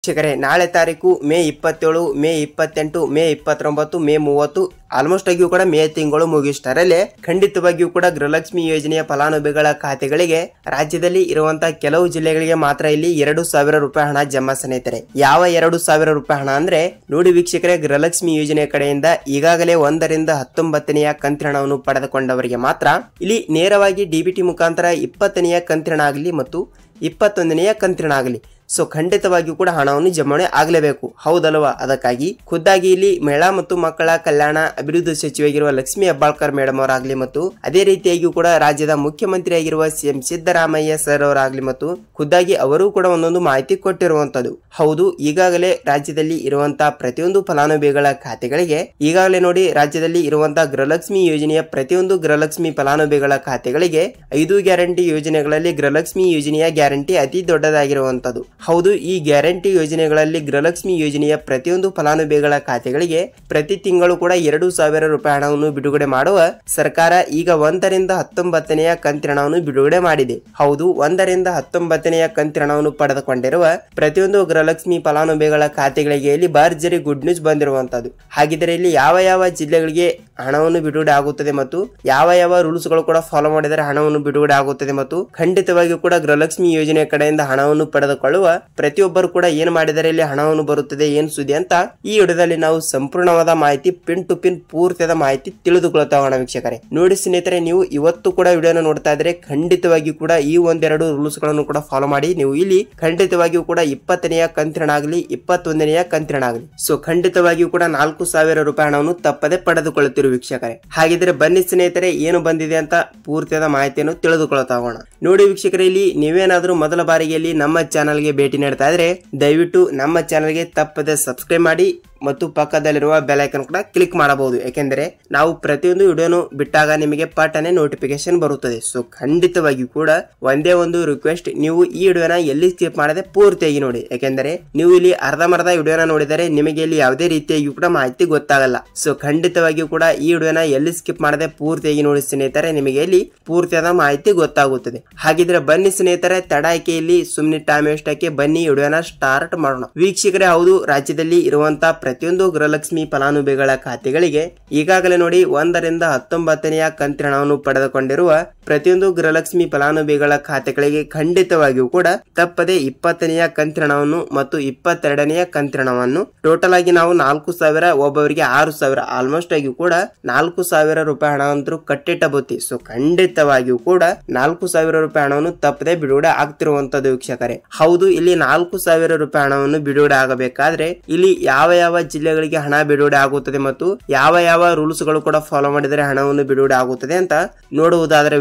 ವೀಕ್ಷಕರೇ, ನಾಳೆ ತಾರೀಕು ಮೇ 27, ಮೇ 28, ಮೇ 29, ಮೇ 30 ಆಲ್ಮೋಸ್ಟ್ ಆಗಿಯೂ ಕೂಡ ಮೇ ತಿಂಗಳು ಮುಗಿಷ್ಟರಲ್ಲೇ ಖಂಡಿತವಾಗಿಯೂ ಕೂಡ ಗೃಹಲಕ್ಷ್ಮಿ ಯೋಜನೆಯ ಫಲಾನುಭವಿಗಳ ಖಾತೆಗಳಿಗೆ ರಾಜ್ಯದಲ್ಲಿ ಇರುವಂತಹ ಕೆಲವು ಜಿಲ್ಲೆಗಳಿಗೆ ಮಾತ್ರ ಇಲ್ಲಿ 2,000 ರೂಪಾಯಿ ಹಣ ಜಮಾ ಸ್ನೇಹಿತರೆ. ಯಾವ 2,000 ರೂಪಾಯಿ ಹಣ ಅಂದ್ರೆ ನೋಡಿ ವೀಕ್ಷಕರೇ, ಗೃಹಲಕ್ಷ್ಮಿ ಯೋಜನೆ ಕಡೆಯಿಂದ ಈಗಾಗಲೇ 1 ರಿಂದ 19ನೆಯ ಕಂತಿನ ಹಣವನ್ನು ಪಡೆದುಕೊಂಡವರಿಗೆ ಮಾತ್ರ ಇಲ್ಲಿ ನೇರವಾಗಿ ಡಿಬಿಟಿ ಮುಖಾಂತರ 20ನೆಯ ಕಂತಿನ ಆಗಲಿ ಮತ್ತು 21ನೆಯ ಕಂತಿನ ಆಗಲಿ ಸೊ ಖಂಡಿತವಾಗಿಯೂ ಕೂಡ ಹಣವನ್ನು ಜಮಾವಣೆ ಆಗಲೇಬೇಕು, ಹೌದಲ್ವಾ? ಅದಕ್ಕಾಗಿ ಖುದ್ದಾಗಿ ಇಲ್ಲಿ ಮಹಿಳಾ ಮತ್ತು ಮಕ್ಕಳ ಕಲ್ಯಾಣ ಅಭಿವೃದ್ಧಿ ಸಚಿವರಾಗಿರುವ ಲಕ್ಷ್ಮೀ ಹೆಬ್ಬಾಳ್ಕರ್ ಮೇಡಮ್ ಅವರಾಗ್ಲಿ ಮತ್ತು ಅದೇ ರೀತಿಯಾಗಿಯೂ ಕೂಡ ರಾಜ್ಯದ ಮುಖ್ಯಮಂತ್ರಿ ಆಗಿರುವ ಸಿಎಂ ಸಿದ್ದರಾಮಯ್ಯ ಸರ್ ಅವರಾಗ್ಲಿ ಮತ್ತು ಖುದ್ದಾಗಿ ಅವರು ಕೂಡ ಒಂದೊಂದು ಮಾಹಿತಿ ಕೊಟ್ಟಿರುವಂತದ್ದು. ಹೌದು, ಈಗಾಗಲೇ ರಾಜ್ಯದಲ್ಲಿ ಇರುವಂತಹ ಪ್ರತಿಯೊಂದು ಫಲಾನುಭವಿಗಳ ಖಾತೆಗಳಿಗೆ ಈಗಾಗಲೇ ನೋಡಿ ರಾಜ್ಯದಲ್ಲಿ ಇರುವಂತಹ ಗೃಹಲಕ್ಷ್ಮಿ ಯೋಜನೆಯ ಪ್ರತಿಯೊಂದು ಗೃಹಲಕ್ಷ್ಮಿ ಫಲಾನುಭವಿಗಳ ಖಾತೆಗಳಿಗೆ 5 ಗ್ಯಾರಂಟಿ ಯೋಜನೆಗಳಲ್ಲಿ ಗೃಹಲಕ್ಷ್ಮಿ ಯೋಜನೆಯ ಗ್ಯಾರಂಟಿ ಅತಿ ದೊಡ್ಡದಾಗಿರುವಂತದ್ದು. ಹೌದು, ಈ ಗ್ಯಾರಂಟಿ ಯೋಜನೆಗಳಲ್ಲಿ ಗೃಹಲಕ್ಷ್ಮಿ ಯೋಜನೆಯ ಪ್ರತಿಯೊಂದು ಫಲಾನುಭವಿಗಳ ಖಾತೆಗಳಿಗೆ ಪ್ರತಿ ತಿಂಗಳು ಕೂಡ 2,000 ರೂಪಾಯಿ ಹಣವನ್ನು ಬಿಡುಗಡೆ ಮಾಡುವ ಸರ್ಕಾರ ಈಗ 1 ರಿಂದ 19ನೆಯ ಕಂತಿನ ಹಣವನ್ನು ಬಿಡುಗಡೆ ಮಾಡಿದೆ. ಹೌದು, 1 ರಿಂದ 19ನೆಯ ಕಂತಿನ ಹಣವನ್ನು ಪಡೆದುಕೊಂಡಿರುವ ಪ್ರತಿಯೊಂದು ಗೃಹಲಕ್ಷ್ಮಿ ಫಲಾನುಭವಿಗಳ ಖಾತೆಗಳಿಗೆ ಇಲ್ಲಿ ಭರ್ಜರಿ ಗುಡ್ ನ್ಯೂಸ್ ಬಂದಿರುವಂತದ್ದು. ಹಾಗಿದ್ರೆ ಇಲ್ಲಿ ಯಾವ ಯಾವ ಜಿಲ್ಲೆಗಳಿಗೆ ಹಣವನ್ನು ಬಿಡುಗಡೆ ಆಗುತ್ತದೆ ಮತ್ತು ಯಾವ ಯಾವ ರೂಲ್ಸ್ ಗಳು ಕೂಡ ಫಾಲೋ ಮಾಡಿದರೆ ಹಣವನ್ನು ಬಿಡುಗಡೆ ಆಗುತ್ತದೆ ಮತ್ತು ಖಂಡಿತವಾಗಿಯೂ ಕೂಡ ಗೃಹಲಕ್ಷ್ಮಿ ಯೋಜನೆ ಕಡೆಯಿಂದ ಹಣವನ್ನು ಪಡೆದುಕೊಳ್ಳುವ ಪ್ರತಿಯೊಬ್ಬರು ಕೂಡ ಏನ್ ಮಾಡಿದರೆ ಇಲ್ಲಿ ಹಣವನ್ನು ಬರುತ್ತದೆ, ಏನ್ ಸುದ್ದಿ ಅಂತ ಈ ವಿಡಿಯೋದಲ್ಲಿ ನಾವು ಸಂಪೂರ್ಣವಾದ ಮಾಹಿತಿ ಪಿನ್ ಟು ಪಿನ್ ಪೂರ್ತಿಯಾದ ಮಾಹಿತಿ ತಿಳಿದುಕೊಳ್ತಾ ಹೋಗೋಣ ವೀಕ್ಷಕರೇ. ನೋಡಿ ಸ್ನೇಹಿತರೆ, ನೀವು ಇವತ್ತು ಕೂಡ ವಿಡಿಯೋನ ನೋಡ್ತಾ ಇದ್ರೆ ಖಂಡಿತವಾಗಿಯೂ ಕೂಡ ಈ ಒಂದೆರಡು ರೂಲ್ಸ್ ಗಳನ್ನು ಕೂಡ ಫಾಲೋ ಮಾಡಿ ನೀವು ಇಲ್ಲಿ ಖಂಡಿತವಾಗಿಯೂ ಕೂಡ 20ನೆಯ ಕಂತಿನ ಆಗಲಿ 21ನೆಯ ಕಂತಿನ ಆಗಲಿ ಸೊ ಖಂಡಿತವಾಗಿಯೂ ಕೂಡ 4,000 ರೂಪಾಯಿ ಹಣವನ್ನು ತಪ್ಪದೆ ಪಡೆದುಕೊಳ್ಳುತ್ತಿರು ವೀಕ್ಷಕರೇ. ಹಾಗಿದ್ರೆ ಬನ್ನಿ ಸ್ನೇಹಿತರೆ, ಏನು ಬಂದಿದೆ ಅಂತ ಪೂರ್ತಿಯಾದ ಮಾಹಿತಿಯನ್ನು ತಿಳಿದುಕೊಳ್ತಾ ಹೋಗೋಣ. ನೋಡಿ ವೀಕ್ಷಕರೇ, ಇಲ್ಲಿ ನೀವೇನಾದ್ರೂ ಮೊದಲ ಬಾರಿಗೆ ನಮ್ಮ ಚಾನಲ್ಗೆ ಭೇಟಿ ನೀಡ್ತಾ ಇದ್ರೆ ದಯವಿಟ್ಟು ನಮ್ಮ ಚಾನಲ್ಗೆ ತಪ್ಪದೆ ಸಬ್ಸ್ಕ್ರೈಬ್ ಮಾಡಿ ಮತ್ತು ಪಕ್ಕದಲ್ಲಿರುವ ಬೆಲ್ ಐಕಾನ್ ಕೂಡ ಕ್ಲಿಕ್ ಮಾಡಬಹುದು. ಯಾಕೆಂದ್ರೆ ನಾವು ಪ್ರತಿಯೊಂದು ವಿಡಿಯೋನು ಬಿಟ್ಟಾಗ ನಿಮಗೆ ಪಟ್ಟನೆ ನೋಟಿಫಿಕೇಶನ್ ಬರುತ್ತದೆ. ಸೊ ಖಂಡಿತವಾಗಿಯೂ ಕೂಡ ಒಂದೇ ಒಂದು ರಿಕ್ವೆಸ್ಟ್, ನೀವು ಈ ವಿಡಿಯೋನ ಎಲ್ಲಿ ಸ್ಕಿಪ್ ಮಾಡದೆ ಪೂರ್ತಿಯಾಗಿ ನೋಡಿ. ಯಾಕೆಂದ್ರೆ ನೀವು ಇಲ್ಲಿ ಅರ್ಧಮರ್ಧ ವಿಡಿಯೋನ ನೋಡಿದರೆ ನಿಮಗೆ ಇಲ್ಲಿ ಯಾವುದೇ ರೀತಿಯಾಗಿ ಕೂಡ ಮಾಹಿತಿ ಗೊತ್ತಾಗಲ್ಲ. ಸೊ ಖಂಡಿತವಾಗಿಯೂ ಕೂಡ ಈ ವಿಡಿಯೋನ ಎಲ್ಲಿ ಸ್ಕಿಪ್ ಮಾಡದೆ ಪೂರ್ತಿಯಾಗಿ ನೋಡಿ ಸ್ನೇಹಿತರೆ, ನಿಮಗೆ ಇಲ್ಲಿ ಪೂರ್ತಿಯಾದ ಮಾಹಿತಿ ಗೊತ್ತಾಗುತ್ತದೆ. ಹಾಗಿದ್ರೆ ಬನ್ನಿ ಸ್ನೇಹಿತರೆ, ತಡಾಕೆಯಲ್ಲಿ ಸುಮ್ಮನೆ ಟೈಮ್ ವೇಸ್ಟಕ್ಕೆ ಬನ್ನಿ ವಿಡಿಯೋನ ಸ್ಟಾರ್ಟ್ ಮಾಡೋಣ. ವೀಕ್ಷಕರೇ, ಹೌದು, ರಾಜ್ಯದಲ್ಲಿ ಇರುವಂತಹ ಪ್ರತಿಯೊಂದು ಗೃಹಲಕ್ಷ್ಮಿ ಫಲಾನುಭವಿಗಳ ಖಾತೆಗಳಿಗೆ ಈಗಾಗಲೇ ನೋಡಿ 1 ರಿಂದ 19ನೆಯ ಕಂತಿನ ಹಣವನ್ನು ಪಡೆದುಕೊಂಡಿರುವ ಪ್ರತಿಯೊಂದು ಗೃಹಲಕ್ಷ್ಮಿ ಫಲಾನುಭವಿಗಳ ಖಾತೆಗಳಿಗೆ ಖಂಡಿತವಾಗಿಯೂ ಕೂಡ ತಪ್ಪದೆ 20ನೆಯ ಕಂತಿನ ಹಣವನ್ನು ಮತ್ತು 22ನೆಯ ಕಂತಿನ ಹಣವನ್ನು ಟೋಟಲ್ ಆಗಿ ನಾವು 4,000, ಒಬ್ಬೊವರಿಗೆ 6,000 ಆಲ್ಮೋಸ್ಟ್ ಆಗಿಯೂ ಕೂಡ 4,000 ರೂಪಾಯಿ ಹಣವಂತರೂ ಕಟ್ಟಿಟ್ಟಬುತ್ತಿ. ಸೊ ಖಂಡಿತವಾಗಿಯೂ ಕೂಡ 4,000 ರೂಪಾಯಿ ಹಣವನ್ನು ತಪ್ಪದೆ ಬಿಡುಗಡೆ ಆಗ್ತಿರುವಂತದ್ದು ವೀಕ್ಷಕರೇ. ಹೌದು, ಇಲ್ಲಿ 4,000 ರೂಪಾಯಿ ಹಣವನ್ನು ಬಿಡುಗಡೆ ಆಗಬೇಕಾದ್ರೆ ಇಲ್ಲಿ ಯಾವ ಜಿಲ್ಲೆಗಳಿಗೆ ಹಣ ಬಿಡುಗಡೆ ಆಗುತ್ತದೆ ಮತ್ತು ಯಾವ ರೂಲ್ಸ್ ಗಳು ಕೂಡ ಫಾಲೋ ಮಾಡಿದರೆ ಹಣವನ್ನು ಬಿಡುಗಡೆ ಆಗುತ್ತದೆ ಅಂತ ನೋಡುವುದಾದರೆ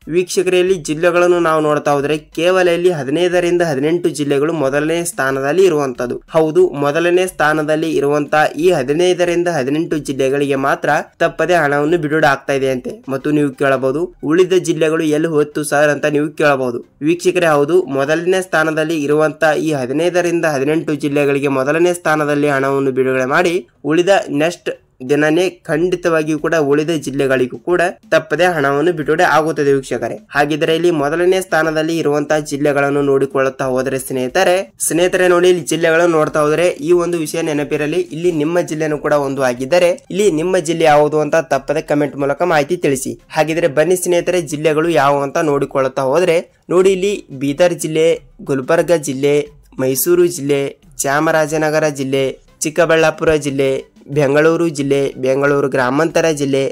ವೀಕ್ಷಕರೇ ಇಲ್ಲಿ ಜಿಲ್ಲೆಗಳನ್ನು ನಾವು ನೋಡ್ತಾ ಹೋದ್ರೆ ಕೇವಲ ಇಲ್ಲಿ 15 ರಿಂದ 18 ಜಿಲ್ಲೆಗಳು ಮೊದಲನೇ ಸ್ಥಾನದಲ್ಲಿ ಇರುವಂತದ್ದು. ಹೌದು, ಮೊದಲನೇ ಸ್ಥಾನದಲ್ಲಿ ಇರುವಂತಹ ಈ 15 ರಿಂದ 18 ಜಿಲ್ಲೆಗಳಿಗೆ ಮಾತ್ರ ತಪ್ಪದೆ ಹಣವನ್ನು ಬಿಡುಗಡೆ ಆಗ್ತಾ ಇದೆ ಅಂತೆ. ಮತ್ತು ನೀವು ಕೇಳಬಹುದು, ಉಳಿದ ಜಿಲ್ಲೆಗಳು ಎಲ್ಲಿ ಹೋಯ್ತು ಸರ್ ಅಂತ ನೀವು ಕೇಳಬಹುದು. ವೀಕ್ಷಕರೇ, ಹೌದು, ಮೊದಲನೇ ಸ್ಥಾನದಲ್ಲಿ ಇರುವಂತಹ ಈ 15 ರಿಂದ 18 ಜಿಲ್ಲೆಗಳಿಗೆ ಮೊದಲನೇ ಸ್ಥಾನದಲ್ಲಿ ಹಣವನ್ನು ಬಿಡುಗಡೆ ಮಾಡಿ ಉಳಿದ ನೆಕ್ಸ್ಟ್ ದಿನನೇ ಖಂಡಿತವಾಗಿಯೂ ಕೂಡ ಉಳಿದ ಜಿಲ್ಲೆಗಳಿಗೂ ಕೂಡ ತಪ್ಪದೆ ಹಣವನ್ನು ಬಿಡುಗಡೆ ಆಗುತ್ತದೆ ವೀಕ್ಷಕರೇ. ಹಾಗಿದ್ರೆ ಇಲ್ಲಿ ಮೊದಲನೇ ಸ್ಥಾನದಲ್ಲಿ ಇರುವಂತಹ ಜಿಲ್ಲೆಗಳನ್ನು ನೋಡಿಕೊಳ್ಳುತ್ತಾ ಹೋದರೆ ಸ್ನೇಹಿತರೆ ನೋಡಿ, ಇಲ್ಲಿ ಜಿಲ್ಲೆಗಳನ್ನು ನೋಡ್ತಾ ಹೋದ್ರೆ ಈ ಒಂದು ವಿಷಯ ನೆನಪಿರಲಿ, ಇಲ್ಲಿ ನಿಮ್ಮ ಜಿಲ್ಲೆನೂ ಕೂಡ ಒಂದು ಆಗಿದ್ದರೆ ಇಲ್ಲಿ ನಿಮ್ಮ ಜಿಲ್ಲೆ ಯಾವುದು ಅಂತ ತಪ್ಪದೆ ಕಮೆಂಟ್ ಮೂಲಕ ಮಾಹಿತಿ ತಿಳಿಸಿ. ಹಾಗಿದ್ರೆ ಬನ್ನಿ ಸ್ನೇಹಿತರೆ, ಜಿಲ್ಲೆಗಳು ಯಾವ ಅಂತ ನೋಡಿಕೊಳ್ಳುತ್ತಾ ಹೋದ್ರೆ ನೋಡಿ, ಇಲ್ಲಿ ಬೀದರ್ ಜಿಲ್ಲೆ, ಗುಲ್ಬರ್ಗ ಜಿಲ್ಲೆ, ಮೈಸೂರು ಜಿಲ್ಲೆ, ಚಾಮರಾಜನಗರ ಜಿಲ್ಲೆ, ಚಿಕ್ಕಬಳ್ಳಾಪುರ ಜಿಲ್ಲೆ, ಬೆಂಗಳೂರು ಜಿಲ್ಲೆ, ಬೆಂಗಳೂರು ಗ್ರಾಮಾಂತರ ಜಿಲ್ಲೆ,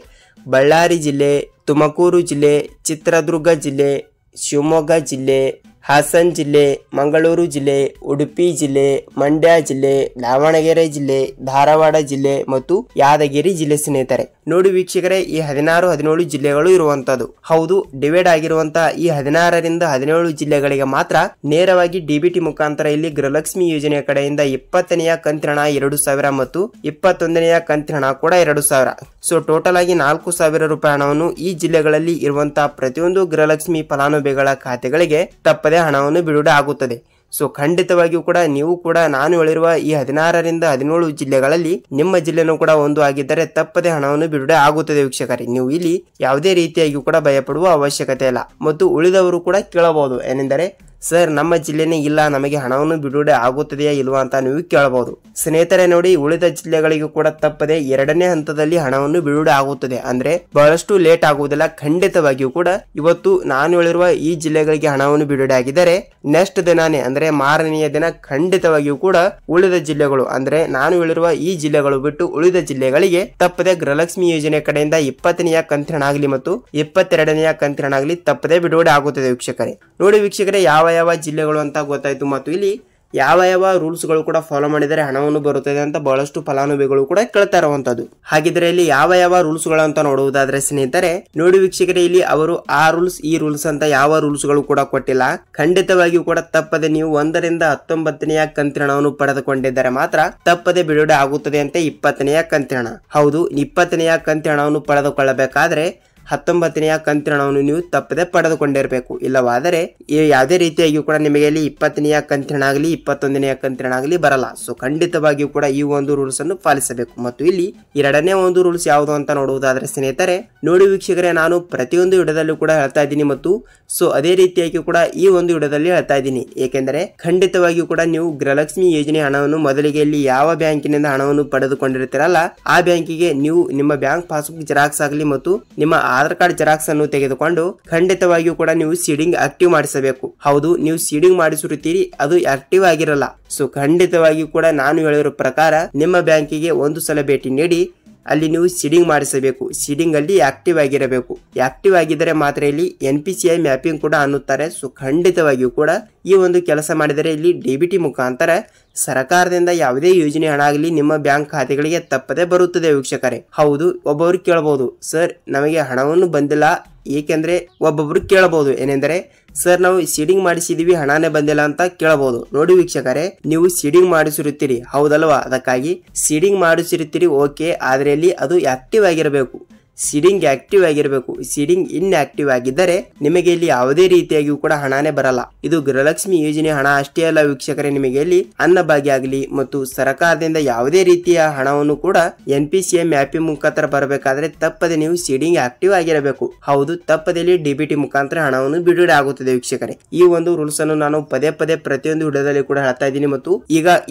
ಬಳ್ಳಾರಿ ಜಿಲ್ಲೆ, ತುಮಕೂರು ಜಿಲ್ಲೆ, ಚಿತ್ರದುರ್ಗ ಜಿಲ್ಲೆ, ಶಿವಮೊಗ್ಗ ಜಿಲ್ಲೆ, ಹಾಸನ ಜಿಲ್ಲೆ, ಮಂಗಳೂರು ಜಿಲ್ಲೆ, ಉಡುಪಿ ಜಿಲ್ಲೆ, ಮಂಡ್ಯ ಜಿಲ್ಲೆ, ದಾವಣಗೆರೆ ಜಿಲ್ಲೆ, ಧಾರವಾಡ ಜಿಲ್ಲೆ ಮತ್ತು ಯಾದಗಿರಿ ಜಿಲ್ಲೆ. ಸ್ನೇಹಿತರೆ ನೋಡಿ ವೀಕ್ಷಕರೇ, ಈ 16-17 ಜಿಲ್ಲೆಗಳು ಇರುವಂತದ್ದು. ಹೌದು, ಡಿವೈಡ್ ಆಗಿರುವಂತಹ ಈ 16 ರಿಂದ 17 ಜಿಲ್ಲೆಗಳಿಗೆ ಮಾತ್ರ ನೇರವಾಗಿ ಡಿಬಿಟಿ ಮುಖಾಂತರ ಇಲ್ಲಿ ಗೃಹಲಕ್ಷ್ಮಿ ಯೋಜನೆಯ ಕಡೆಯಿಂದ 20ನೆಯ ಕಂತಿನ ಹಣ 2,000 ಮತ್ತು 21ನೆಯ ಕಂತಿನ ಹಣ ಕೂಡ 2,000. ಸೊ ಟೋಟಲ್ ಆಗಿ 4,000 ರೂಪಾಯಿ ಹಣವನ್ನು ಈ ಜಿಲ್ಲೆಗಳಲ್ಲಿ ಇರುವಂತಹ ಪ್ರತಿಯೊಂದು ಗೃಹಲಕ್ಷ್ಮಿ ಫಲಾನುಭವಿಗಳ ಖಾತೆಗಳಿಗೆ ತಪ್ಪದೆ ಹಣವನ್ನು ಬಿಡುಗಡೆ ಆಗುತ್ತದೆ. ಸೊ ಖಂಡಿತವಾಗಿಯೂ ಕೂಡ ನೀವು ಕೂಡ ನಾನು ಹೇಳಿರುವ ಈ 16 ರಿಂದ 17 ಜಿಲ್ಲೆಗಳಲ್ಲಿ ನಿಮ್ಮ ಜಿಲ್ಲೆನೂ ಕೂಡ ಒಂದು ಆಗಿದ್ದರೆ ತಪ್ಪದೆ ಹಣವನ್ನು ಬಿಡುಗಡೆ ಆಗುತ್ತದೆ ವೀಕ್ಷಕರೇ. ನೀವು ಇಲ್ಲಿ ಯಾವುದೇ ರೀತಿಯಾಗಿ ಕೂಡ ಭಯಪಡುವ ಅವಶ್ಯಕತೆ ಇಲ್ಲ. ಮತ್ತು ಉಳಿದವರು ಕೂಡ ಕೇಳಬಹುದು, ಏನೆಂದರೆ ಸರ್ ನಮ್ಮ ಜಿಲ್ಲೆನೇ ಇಲ್ಲ, ನಮಗೆ ಹಣವನ್ನು ಬಿಡುಗಡೆ ಆಗುತ್ತದೆಯಾ ಇಲ್ವಾ ಅಂತ ನೀವು ಕೇಳಬಹುದು. ಸ್ನೇಹಿತರೆ ನೋಡಿ, ಉಳಿದ ಜಿಲ್ಲೆಗಳಿಗೂ ಕೂಡ ತಪ್ಪದೆ 2ನೇ ಹಂತದಲ್ಲಿ ಹಣವನ್ನು ಬಿಡುಗಡೆ ಆಗುತ್ತದೆ. ಅಂದ್ರೆ ಬಹಳಷ್ಟು ಲೇಟ್ ಆಗುವುದಿಲ್ಲ. ಖಂಡಿತವಾಗಿಯೂ ಕೂಡ ಇವತ್ತು ನಾನು ಹೇಳಿರುವ ಈ ಜಿಲ್ಲೆಗಳಿಗೆ ಹಣವನ್ನು ಬಿಡುಗಡೆ ಆಗಿದ್ದರೆ ನೆಕ್ಸ್ಟ್ ದಿನಾನೇ ಅಂದ್ರೆ ಮಾರನೆಯ ದಿನ ಖಂಡಿತವಾಗಿಯೂ ಕೂಡ ಉಳಿದ ಜಿಲ್ಲೆಗಳು ಅಂದ್ರೆ ನಾನು ಹೇಳಿರುವ ಈ ಜಿಲ್ಲೆಗಳು ಬಿಟ್ಟು ಉಳಿದ ಜಿಲ್ಲೆಗಳಿಗೆ ತಪ್ಪದೆ ಗೃಹಲಕ್ಷ್ಮಿ ಯೋಜನೆ ಕಡೆಯಿಂದ 20ನೆಯ ಕಂತಿನ ಹಣ ಆಗಲಿ ಮತ್ತು 22ನೆಯ ಕಂತಿನ ಹಣ ಆಗಲಿ ತಪ್ಪದೆ ಬಿಡುಗಡೆ ಆಗುತ್ತದೆ ವೀಕ್ಷಕರೇ. ನೋಡಿ ವೀಕ್ಷಕರೇ, ಯಾವ ಜಿಲ್ಲೆಗಳು ಅಂತ ಗೊತ್ತಾಯ್ತು ಮತ್ತು ಇಲ್ಲಿ ಯಾವ ರೂಲ್ಸ್ ಗಳು ಕೂಡ ಫಾಲೋ ಮಾಡಿದರೆ ಹಣವನ್ನು ಬರುತ್ತದೆ ಅಂತ ಬಹಳಷ್ಟು ಫಲಾನುಭವಿಗಳು ಕೂಡ ಕೇಳ್ತಾ ಇರುವಂತದ್ದು. ಹಾಗಿದ್ರೆ ಇಲ್ಲಿ ಯಾವ ರೂಲ್ಸ್ ಗಳು ಅಂತ ನೋಡುವುದಾದ್ರೆ ಸ್ನೇಹಿತರೆ ನೋಡಿ ವೀಕ್ಷಕರೇ, ಇಲ್ಲಿ ಅವರು ಆ ರೂಲ್ಸ್ ಈ ರೂಲ್ಸ್ ಅಂತ ಯಾವ ರೂಲ್ಸ್ ಗಳು ಕೂಡ ಕೊಟ್ಟಿಲ್ಲ. ಖಂಡಿತವಾಗಿಯೂ ಕೂಡ ತಪ್ಪದೆ ನೀವು 1 ರಿಂದ 19ನೆಯ ಕಂತಿನ ಹಣವನ್ನು ಪಡೆದುಕೊಂಡಿದ್ದರೆ ಮಾತ್ರ ತಪ್ಪದೆ ಬಿಡುಗಡೆ ಆಗುತ್ತದೆ ಅಂತ 20ನೆಯ ಕಂತಿನ ಹಣ. ಹೌದು, 20ನೆಯ ಕಂತಿನ ಹಣವನ್ನು ಪಡೆದುಕೊಳ್ಳಬೇಕಾದ್ರೆ 19ನೆಯ ಕಂತಿನ ಹಣವನ್ನು ನೀವು ತಪ್ಪದೆ ಪಡೆದುಕೊಂಡಿರಬೇಕು. ಇಲ್ಲವಾದರೆ ಯಾವುದೇ ರೀತಿಯಾಗಿಯೂ ಕೂಡ ನಿಮಗೆ ಇಲ್ಲಿ 20ನೆಯ ಕಂತಿನ ಹಣ ಆಗಲಿ 21ನೆಯ ಕಂತಿನ ಹಣ ಆಗಲಿ ಬರಲ್ಲ. ಸೊ ಖಂಡಿತವಾಗಿಯೂ ಕೂಡ ಈ ಒಂದು ರೂಲ್ಸ್ ಅನ್ನು ಪಾಲಿಸಬೇಕು. ಮತ್ತು ಇಲ್ಲಿ 2ನೇ ಒಂದು ರೂಲ್ಸ್ ಯಾವುದು ಅಂತ ನೋಡುವುದಾದ್ರೆ ಸ್ನೇಹಿತರೆ ನೋಡಿ ವೀಕ್ಷಕರೇ, ನಾನು ಪ್ರತಿಯೊಂದು ವಿಡಿಯೋದಲ್ಲೂ ಕೂಡ ಹೇಳ್ತಾ ಇದ್ದೀನಿ ಮತ್ತು ಸೊ ಅದೇ ರೀತಿಯಾಗಿ ಕೂಡ ಈ ಒಂದು ವಿಡಿಯೋದಲ್ಲಿ ಹೇಳ್ತಾ ಇದ್ದೀನಿ. ಏಕೆಂದರೆ ಖಂಡಿತವಾಗಿಯೂ ಕೂಡ ನೀವು ಗೃಹಲಕ್ಷ್ಮಿ ಯೋಜನೆ ಹಣವನ್ನು ಮೊದಲಿಗೆ ಇಲ್ಲಿ ಯಾವ ಬ್ಯಾಂಕಿನಿಂದ ಹಣವನ್ನು ಪಡೆದುಕೊಂಡಿರ್ತೀರಲ್ಲ ಆ ಬ್ಯಾಂಕಿಗೆ ನೀವು ನಿಮ್ಮ ಬ್ಯಾಂಕ್ ಪಾಸ್ಬುಕ್ ಜೆರಾಕ್ಸ್ ಆಗಲಿ ಮತ್ತು ನಿಮ್ಮ ಆಧಾರ್ ಕಾರ್ಡ್ ಜೆರಾಕ್ಸ್ ಅನ್ನು ತೆಗೆದುಕೊಂಡು ಖಂಡಿತವಾಗಿಯೂ ಕೂಡ ನೀವು ಸೀಡಿಂಗ್ ಆಕ್ಟಿವ್ ಮಾಡಿಸಬೇಕು. ಹೌದು, ನೀವು ಸೀಡಿಂಗ್ ಮಾಡಿಸಿರುತ್ತೀರಿ, ಅದು ಆಕ್ಟಿವ್ ಆಗಿರಲ್ಲ. ಸೊ ಖಂಡಿತವಾಗಿಯೂ ಕೂಡ ನಾನು ಹೇಳಿರೋ ಪ್ರಕಾರ ನಿಮ್ಮ ಬ್ಯಾಂಕಿಗೆ ಒಂದು ಸಲ ಭೇಟಿ ನೀಡಿ ಅಲ್ಲಿ ನೀವು ಸೀಡಿಂಗ್ ಮಾಡಿಸಬೇಕು. ಸೀಡಿಂಗ್ ಅಲ್ಲಿ ಆಕ್ಟಿವ್ ಆಗಿರಬೇಕು. ಆಕ್ಟಿವ್ ಆಗಿದ್ದರೆ ಮಾತ್ರ ಇಲ್ಲಿ NPCI ಮ್ಯಾಪಿಂಗ್ ಕೂಡ ಅನ್ನುತ್ತಾರೆ. ಸೊ ಖಂಡಿತವಾಗಿಯೂ ಕೂಡ ಈ ಒಂದು ಕೆಲಸ ಮಾಡಿದರೆ ಇಲ್ಲಿ DBT ಮುಖಾಂತರ ಸರ್ಕಾರದಿಂದ ಯಾವುದೇ ಯೋಜನೆ ಹಣ ಆಗಲಿ ನಿಮ್ಮ ಬ್ಯಾಂಕ್ ಖಾತೆಗಳಿಗೆ ತಪ್ಪದೆ ಬರುತ್ತದೆ ವೀಕ್ಷಕರೇ. ಹೌದು, ಒಬ್ಬೊಬ್ರು ಕೇಳಬಹುದು, ಸರ್ ನಮಗೆ ಹಣವನ್ನು ಬಂದಿಲ್ಲ. ಏಕೆಂದ್ರೆ ಒಬ್ಬೊಬ್ರು ಕೇಳಬಹುದು ಏನೆಂದರೆ ಸರ್ ನಾವು ಸೀಡಿಂಗ್ ಮಾಡಿಸಿದೀವಿ ಹಣನೇ ಬಂದಿಲ್ಲ ಅಂತ ಕೇಳಬಹುದು. ನೋಡಿ ವೀಕ್ಷಕರೇ, ನೀವು ಸೀಡಿಂಗ್ ಮಾಡಿಸಿರುತ್ತೀರಿ ಹೌದಲ್ವಾ, ಅದಕ್ಕಾಗಿ ಸೀಡಿಂಗ್ ಮಾಡಿಸಿರುತ್ತೀರಿ ಓಕೆ, ಆದ್ರೆ ಅಲ್ಲಿ ಅದು ಆಕ್ಟಿವ್ ಆಗಿರಬೇಕು. ಸೀಡಿಂಗ್ ಆಕ್ಟಿವ್ ಆಗಿರಬೇಕು. ಸೀಡಿಂಗ್ ಇನ್ಆಕ್ಟಿವ್ ಆಗಿದ್ದರೆ ನಿಮಗೆ ಇಲ್ಲಿ ಯಾವುದೇ ರೀತಿಯಾಗಿಯೂ ಕೂಡ ಹಣನೇ ಬರಲ್ಲ. ಇದು ಗೃಹಲಕ್ಷ್ಮಿ ಯೋಜನೆ ಹಣ ಅಷ್ಟೇ ಅಲ್ಲ ವೀಕ್ಷಕರೇ, ನಿಮಗೆ ಇಲ್ಲಿ ಅನ್ನಭಾಗ್ಯ ಆಗಲಿ ಮತ್ತು ಸರ್ಕಾರದಿಂದ ಯಾವುದೇ ರೀತಿಯ ಹಣವನ್ನು ಕೂಡ NPCI ಮ್ಯಾಪಿಂಗ್ ಮುಖಾಂತರ ಬರಬೇಕಾದ್ರೆ ತಪ್ಪದೆ ನೀವು ಸೀಡಿಂಗ್ ಆಕ್ಟಿವ್ ಆಗಿರಬೇಕು. ಹೌದು, ತಪ್ಪದಲ್ಲಿ DBT ಮುಖಾಂತರ ಹಣವನ್ನು ಬಿಡುಗಡೆ ಆಗುತ್ತದೆ ವೀಕ್ಷಕರೇ. ಈ ಒಂದು ರೂಲ್ಸ್ ಅನ್ನು ನಾನು ಪದೇ ಪ್ರತಿಯೊಂದು ವಿಡಿಯೋದಲ್ಲಿ ಕೂಡ ಹೇಳ್ತಾ ಇದ್ದೀನಿ ಮತ್ತು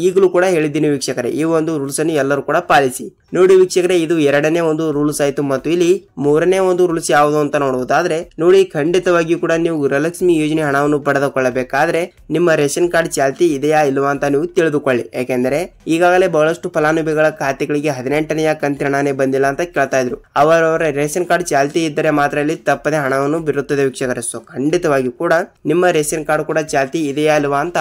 ಈಗಲೂ ಕೂಡ ಹೇಳಿದ್ದೀನಿ ವೀಕ್ಷಕರೇ. ಈ ಒಂದು ರೂಲ್ಸ್ ಅನ್ನು ಎಲ್ಲರೂ ಕೂಡ ಪಾಲಿಸಿ. ನೋಡಿ ವೀಕ್ಷಕರೇ, ಇದು 2ನೇ ಒಂದು ರೂಲ್ಸ್ ಆಯ್ತು ಮತ್ತು ಇಲ್ಲಿ 3ನೇ ಒಂದು ರೂಲ್ಸ್ ಯಾವುದು ಅಂತ ನೋಡುವುದಾದ್ರೆ ನೋಡಿ, ಖಂಡಿತವಾಗಿಯೂ ಕೂಡ ನೀವು ಗೃಹಲಕ್ಷ್ಮಿ ಯೋಜನೆ ಹಣವನ್ನು ಪಡೆದುಕೊಳ್ಳಬೇಕಾದ್ರೆ ನಿಮ್ಮ ರೇಷನ್ ಕಾರ್ಡ್ ಚಾಲ್ತಿ ಇದೆಯಾ ಇಲ್ವಾ ಅಂತ ನೀವು ತಿಳಿದುಕೊಳ್ಳಿ. ಯಾಕೆಂದರೆ ಈಗಾಗಲೇ ಬಹಳಷ್ಟು ಫಲಾನುಭವಿಗಳ ಖಾತೆಗಳಿಗೆ 18ನೆಯ ಕಂತಿನ ಹಣನೇ ಬಂದಿಲ್ಲ ಅಂತ ಕೇಳ್ತಾ ಇದ್ರು. ಅವರವರ ರೇಷನ್ ಕಾರ್ಡ್ ಚಾಲ್ತಿ ಇದ್ದರೆ ಮಾತ್ರ ಇಲ್ಲಿ ತಪ್ಪದೆ ಹಣವನ್ನು ಬಿರುತ್ತದೆ ವೀಕ್ಷಕರೇ. ಸೊ ಖಂಡಿತವಾಗಿಯೂ ಕೂಡ ನಿಮ್ಮ ರೇಷನ್ ಕಾರ್ಡ್ ಕೂಡ ಚಾಲ್ತಿ ಇದೆಯಾ ಇಲ್ವಾ ಅಂತ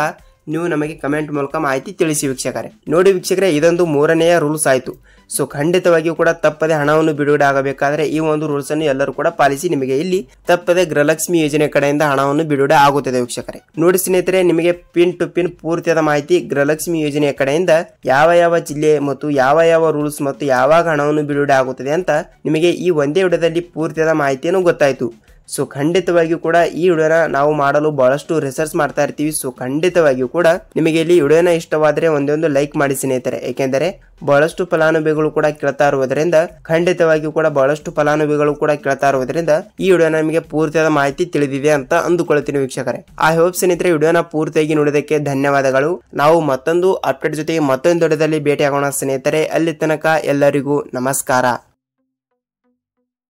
ನೀವು ನಮಗೆ ಕಮೆಂಟ್ ಮೂಲಕ ಮಾಹಿತಿ ತಿಳಿಸಿ ವೀಕ್ಷಕರೇ. ನೋಡಿ ವೀಕ್ಷಕರೇ, ಇದೊಂದು 3ನೆಯ ರೂಲ್ಸ್ ಆಯ್ತು. ಸೊ ಖಂಡಿತವಾಗಿಯೂ ಕೂಡ ತಪ್ಪದೆ ಹಣವನ್ನು ಬಿಡುಗಡೆ ಆಗಬೇಕಾದ್ರೆ ಈ ಒಂದು ರೂಲ್ಸ್ ಅನ್ನು ಎಲ್ಲರೂ ಕೂಡ ಪಾಲಿಸಿ. ನಿಮಗೆ ಇಲ್ಲಿ ತಪ್ಪದೆ ಗೃಹಲಕ್ಷ್ಮಿ ಯೋಜನೆ ಕಡೆಯಿಂದ ಹಣವನ್ನು ಬಿಡುಗಡೆ ಆಗುತ್ತದೆ ವೀಕ್ಷಕರೇ. ನೋಡಿ ಸ್ನೇಹಿತರೆ, ನಿಮಗೆ ಪಿನ್ ಟು ಪಿನ್ ಪೂರ್ತಿಯಾದ ಮಾಹಿತಿ ಗೃಹಲಕ್ಷ್ಮಿ ಯೋಜನೆಯ ಕಡೆಯಿಂದ ಯಾವ ಜಿಲ್ಲೆ ಮತ್ತು ಯಾವ ರೂಲ್ಸ್ ಮತ್ತು ಯಾವಾಗ ಹಣವನ್ನು ಬಿಡುಗಡೆ ಆಗುತ್ತದೆ ಅಂತ ನಿಮಗೆ ಈ ಒಂದೇ ವಿಡಿಯೋದಲ್ಲಿ ಪೂರ್ತಿಯಾದ ಮಾಹಿತಿಯನ್ನು ಗೊತ್ತಾಯ್ತು. ಸೊ ಖಂಡಿತವಾಗಿಯೂ ಕೂಡ ಈ ವಿಡಿಯೋನ ನಾವು ಮಾಡಲು ಬಹಳಷ್ಟು ರಿಸರ್ಚ್ ಮಾಡ್ತಾ ಇರ್ತೀವಿ. ಸೊ ಖಂಡಿತವಾಗಿಯೂ ಕೂಡ ನಿಮಗೆ ಇಲ್ಲಿ ವಿಡಿಯೋನ ಇಷ್ಟವಾದರೆ ಒಂದೊಂದು ಲೈಕ್ ಮಾಡಿ ಸ್ನೇಹಿತರೆ. ಏಕೆಂದರೆ ಬಹಳಷ್ಟು ಫಲಾನುಭವಿಗಳು ಕೂಡ ಕೇಳ್ತಾ ಇರುವುದರಿಂದ ಖಂಡಿತವಾಗಿಯೂ ಕೂಡ ಬಹಳಷ್ಟು ಫಲಾನುಭವಿಗಳು ಕೂಡ ಕೇಳ್ತಾ ಇರುವುದರಿಂದ ಈ ವಿಡಿಯೋನ ನಿಮಗೆ ಪೂರ್ತಿಯಾದ ಮಾಹಿತಿ ತಿಳಿದಿದೆ ಅಂತ ಅಂದುಕೊಳ್ತೀನಿ ವೀಕ್ಷಕರೇ. ಐ ಹೋಪ್ ಸ್ನೇಹಿತರೆ ವಿಡಿಯೋನ ಪೂರ್ತಿಯಾಗಿ ನೋಡೋದಕ್ಕೆ ಧನ್ಯವಾದಗಳು. ನಾವು ಮತ್ತೊಂದು ಅಪ್ಡೇಟ್ ಜೊತೆಗೆ ಮತ್ತೊಂದು ವಿಡಿಯೋದಲ್ಲಿ ಭೇಟಿ ಆಗೋಣ ಸ್ನೇಹಿತರೆ. ಅಲ್ಲಿ ತನಕ ಎಲ್ಲರಿಗೂ ನಮಸ್ಕಾರ.